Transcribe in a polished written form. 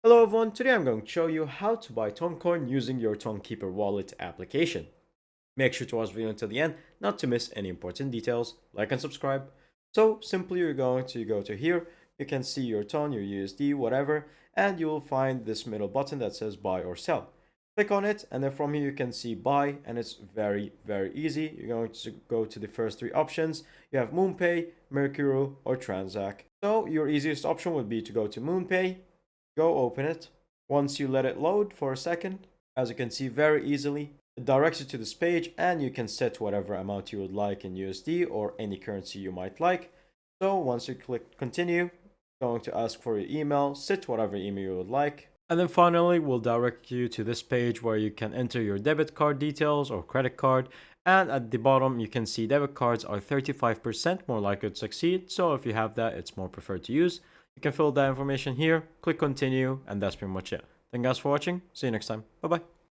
Hello everyone, today I'm going to show you how to buy Toncoin using your TonKeeper Wallet application. Make sure to watch the video until the end, not to miss any important details. Like and subscribe. So simply you're going to go to here, you can see your Ton, your USD, whatever, and you will find this middle button that says buy or sell. Click on it, and then from here you can see buy, and it's very easy. You're going to go to the first three options. You have MoonPay, Mercuro, or Transact. So your easiest option would be to go to MoonPay. Go open it. Once you let it load for a second, as you can see very easily, it directs you to this page and you can set whatever amount you would like in USD or any currency you might like. So once you click continue, it's going to ask for your email, set whatever email you would like. And then finally, we'll direct you to this page where you can enter your debit card details or credit card. And at the bottom, you can see debit cards are 35% more likely to succeed. So if you have that, it's more preferred to use. You can fill that information here, click continue, and that's pretty much it. Thank you guys for watching. See you next time. Bye bye.